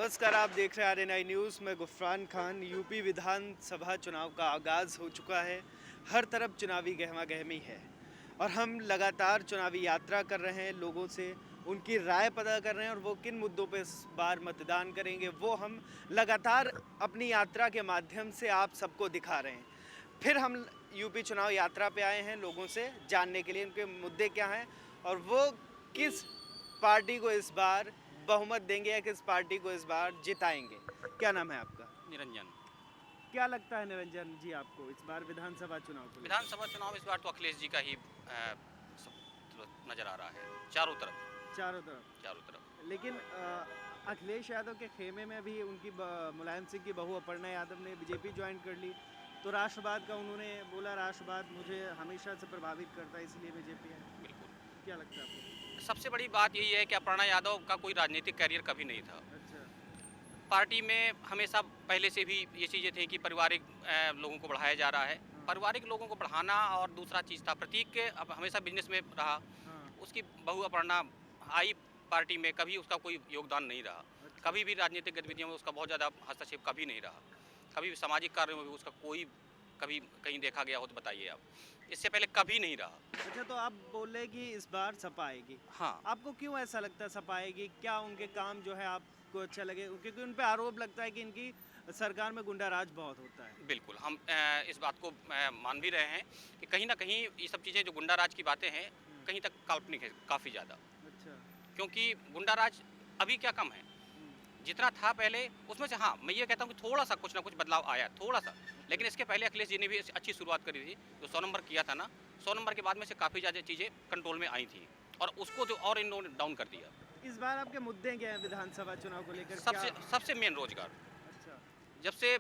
नमस्कार, आप देख रहे हैं आरएनआई न्यूज़। मैं गुफरान खान। यूपी विधानसभा चुनाव का आगाज़ हो चुका है। हर तरफ चुनावी गहमा-गहमी है और हम लगातार चुनावी यात्रा कर रहे हैं, लोगों से उनकी राय पता कर रहे हैं और वो किन मुद्दों पे इस बार मतदान करेंगे, वो हम लगातार अपनी यात्रा के माध्यम से आप सबको दिखा रहे हैं। फिर हम यूपी चुनाव यात्रा पे आए हैं लोगों से जानने के लिए उनके मुद्दे क्या हैं और वो किस पार्टी को इस बार बहुमत देंगे या किस पार्टी को इस बार जिताएंगे। क्या नाम है आपका? निरंजन। क्या लगता है निरंजन जी आपको इस बार विधानसभा चुनाव को लेकर? विधानसभा चुनाव इस बार तो अखिलेश जी का ही नजर आ रहा है चारों तरफ। चारों तरफ। चारों तरफ। लेकिन अखिलेश यादव के खेमे में भी उनकी मुलायम सिंह की बहू अपर्णा यादव ने बीजेपी ज्वाइन कर ली, तो राष्ट्रवाद का उन्होंने बोला, राष्ट्रवाद मुझे हमेशा से प्रभावित करता है इसलिए बीजेपी है। बिल्कुल। क्या लगता है आपको? सबसे बड़ी बात यही है कि अपर्णा यादव का कोई राजनीतिक कैरियर कभी नहीं था। अच्छा। पार्टी में हमेशा पहले से भी ये चीज़ें थी कि पारिवारिक लोगों को बढ़ाया जा रहा है। हाँ। पारिवारिक लोगों को बढ़ाना और दूसरा चीज़ था प्रतीक के अब हमेशा बिजनेस में रहा। हाँ। उसकी बहू अपर्णा आई पार्टी में, कभी उसका कोई योगदान नहीं रहा। अच्छा। कभी भी राजनीतिक गतिविधियों में उसका बहुत ज़्यादा हस्तक्षेप कभी नहीं रहा। कभी भी सामाजिक कार्यों में भी उसका कोई कभी कहीं देखा गया हो तो बताइए आप। इससे पहले कभी नहीं रहा। अच्छा, तो आप बोल रहे कि इस बार सपा आएगी। हाँ। आपको क्यों ऐसा लगता है सपा आएगी? क्या उनके काम जो है आपको अच्छा लगे? क्योंकि उन पे आरोप लगता है कि इनकी सरकार में गुंडा राज बहुत होता है। बिल्कुल, हम इस बात को मान भी रहे हैं कि कहीं न कहीं ये सब चीज़ें जो गुंडा राज की बातें हैं, कहीं तक काल्पनिक है काफ़ी ज़्यादा। अच्छा। क्योंकि गुंडा राज अभी क्या कम है, जितना था पहले उसमें से हाँ, मैं ये कहता हूँ कि थोड़ा-सा कुछ ना कुछ बदलाव आया, थोड़ा-सा। लेकिन इसके पहले अखिलेश जी ने भी अच्छी शुरुआत करी थी, जो 100 नंबर किया था ना, 100 नंबर के बाद में से काफ़ी ज़्यादा चीज़ें कंट्रोल में आई थी और उसको जो और इन्होंने डाउन कर दिया। इस बार आपके मुद्दे क्या हैं विधानसभा चुनाव को लेकर? सबसे क्या? सबसे मेन रोज़गार। अच्छा। जब से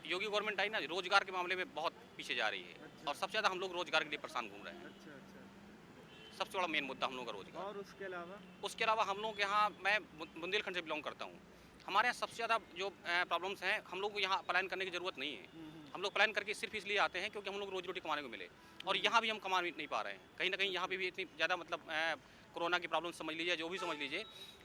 योगी गवर्नमेंट आई ना, रोज़गार के मामले में बहुत पीछे जा रही है अच्छा। और सबसे ज़्यादा हम लोग रोज़गार के लिए परेशान घूम रहे हैं। अच्छा, अच्छा। सबसे बड़ा मेन मुद्दा हम लोगों का रोज़गार। और उसके अलावा? उसके अलावा हम लोग यहाँ मैं बुंदेलखंड से बिलोंग करता हूँ। हमारे यहाँ सबसे ज़्यादा जो प्रॉब्लम्स हैं, हम लोग को यहाँ पलायन करने की ज़रूरत नहीं है। हम लोग पलायन करके सिर्फ इसलिए आते हैं क्योंकि हम लोग रोजी-रोटी कमाने को मिले और यहाँ भी हम कमा नहीं पा रहे हैं। कहीं न कहीं यहाँ पे भी इतनी ज़्यादा मतलब कोरोना की प्रॉब्लम समझ लीजिए, जो भी समझ लीजिए,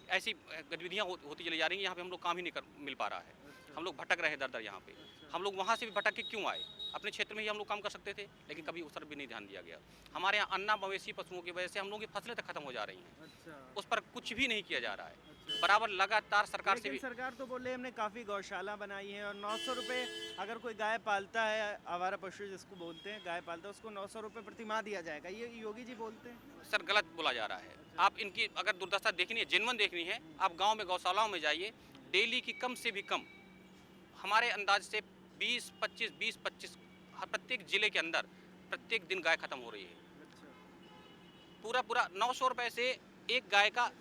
ऐसी गतिविधियाँ होती चली जा रही हैं, यहाँ पे हम लोग काम ही नहीं मिल पा रहा है। अच्छा। हम लोग भटक रहे हैं दर-दर यहाँ पे। अच्छा। हम लोग वहाँ से भी भटक के क्यों आए? अपने क्षेत्र में ही हम लोग काम कर सकते थे, लेकिन कभी उस तरफ भी नहीं ध्यान दिया गया। हमारे यहाँ अन्ना मवेशी पशुओं की वजह से हम लोगों की फसलें तक खत्म हो जा रही हैं। अच्छा। उस पर कुछ भी नहीं किया जा रहा है। अच्छा। बराबर लगातार सरकार से लेकिन भी सरकार तो बोल रही है हमने काफ़ी गौशाला बनाई है और 900 रुपये अगर कोई गाय पालता है, आवारा पशु जिसको बोलते हैं, गाय पालता है, उसको 900 रुपये प्रति माह दिया जाएगा। ये योगी जी बोलते हैं। सर गलत बोला जा रहा है। आप इनकी अगर दुर्दशा देखनी है, जेन्युइन देखनी है, आप गाँव में गौशालाओं में जाइए, डेली की कम से भी कम हमारे अंदाज से 20-25 हर प्रत्येक जिले के अंदर प्रत्येक दिन गाय खत्म हो रही है। अच्छा। पूरा 900 रुपये से एक गाय का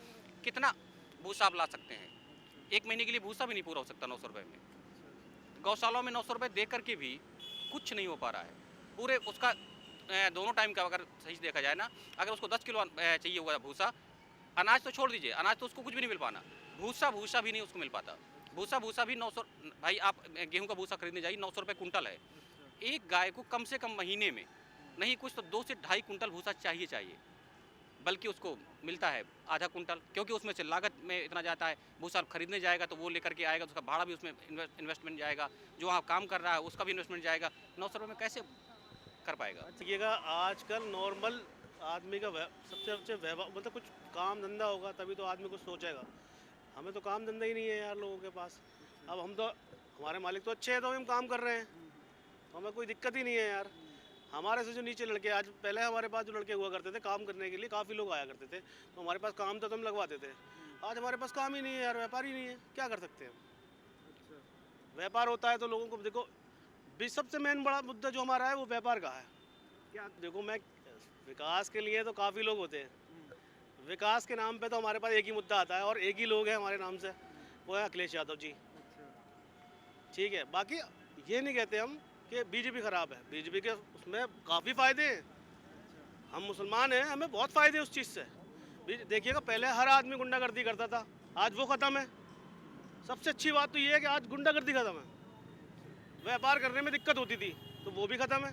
कितना भूसा आप ला सकते हैं? एक महीने के लिए भूसा भी नहीं पूरा हो सकता 900 रुपये में। गौशालाओं में 900 रुपये दे करके भी कुछ नहीं हो पा रहा है। पूरे उसका दोनों टाइम का अगर सही से देखा जाए ना, अगर उसको 10 किलो चाहिए हुआ भूसा, अनाज तो छोड़ दीजिए, अनाज तो उसको कुछ भी नहीं मिल पाना, भूसा भी नहीं उसको मिल पाता। भूसा भी 900। भाई आप गेहूँ का भूसा खरीदने जाइए, 900 रुपये कुंटल है। एक गाय को कम से कम महीने में नहीं कुछ तो 2 से ढाई कुंटल भूसा चाहिए, बल्कि उसको मिलता है आधा कुंटल, क्योंकि उसमें से लागत में इतना जाता है। भूसा खरीदने जाएगा तो वो लेकर के आएगा, तो उसका भाड़ा भी उसमें इन्वेस्टमेंट जाएगा, जो वहाँ काम कर रहा है उसका भी इन्वेस्टमेंट जाएगा। 900 रुपये में कैसे कर पाएगा? देखिएगा आजकल नॉर्मल आदमी का सबसे व्यवहार मतलब कुछ काम धंधा होगा तभी तो आदमी कुछ सोचेगा। हमें तो काम धंधा ही नहीं है यार लोगों के पास। अब हम तो हमारे मालिक तो अच्छे हैं तो हम काम कर रहे हैं, तो हमें कोई दिक्कत ही नहीं है यार। हमारे से जो नीचे लड़के आज पहले हमारे पास जो लड़के हुआ करते थे काम करने के लिए, काफ़ी लोग आया करते थे, तो हमारे पास काम था तो हम लगवाते थे। आज हमारे पास काम ही नहीं है यार, व्यापार ही नहीं है, क्या कर सकते हैं हम। अच्छा। व्यापार होता है तो लोगों को देखो भी सबसे मेन बड़ा मुद्दा जो हमारा है वो व्यापार का है। क्या? देखो मैं विकास के लिए तो काफ़ी लोग होते हैं, विकास के नाम पे तो हमारे पास एक ही मुद्दा आता है और एक ही लोग हैं हमारे नाम से, वो है अखिलेश यादव जी। अच्छा। ठीक है, बाकी ये नहीं कहते हम कि बीजेपी ख़राब है, बीजेपी के उसमें काफ़ी फ़ायदे हैं। हम मुसलमान हैं, हमें बहुत फ़ायदे हैं उस चीज़ से। देखिएगा पहले हर आदमी गुंडागर्दी करता था, आज वो ख़त्म है। सबसे अच्छी बात तो ये है कि आज गुंडागर्दी ख़त्म है। व्यापार करने में दिक्कत होती थी तो वो भी ख़त्म है।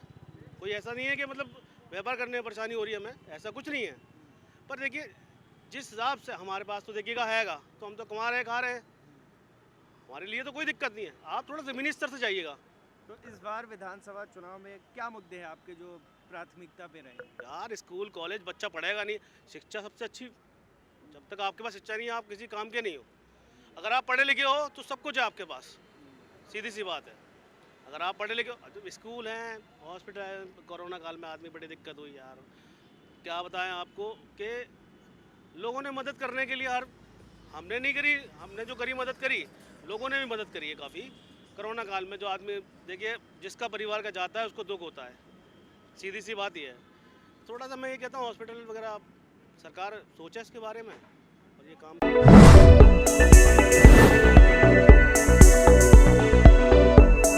कोई ऐसा नहीं है कि मतलब व्यापार करने में परेशानी हो रही है हमें, ऐसा कुछ नहीं है। पर देखिए जिस हिसाब से हमारे पास तो देखिएगा हैगा, तो हम तो कमा रहे खा रहे हैं। हमारे लिए तो कोई दिक्कत नहीं है, आप थोड़ा ज़मीनी स्तर से जाइएगा। तो इस बार विधानसभा चुनाव में क्या मुद्दे हैं आपके जो प्राथमिकता पे रहे? यार स्कूल कॉलेज बच्चा पढ़ेगा नहीं, शिक्षा सबसे अच्छी। जब तक आपके पास शिक्षा नहीं है, आप किसी काम के नहीं हो। अगर आप पढ़े लिखे हो तो सब कुछ है आपके पास, सीधी सी बात है। अगर आप पढ़े लिखे हो, तो स्कूल हैं, हॉस्पिटल है। कोरोना काल में आदमी बड़ी दिक्कत हुई यार, क्या बताएं आपको कि लोगों ने मदद करने के लिए यार, हमने नहीं करी, हमने जो करी मदद करी, लोगों ने भी मदद करी है काफ़ी। कोरोना काल में जो आदमी, देखिए जिसका परिवार का जाता है उसको दुख होता है, सीधी सी बात ही है। थोड़ा सा मैं ये कहता हूँ हॉस्पिटल वगैरह सरकार सोचे इसके बारे में और ये काम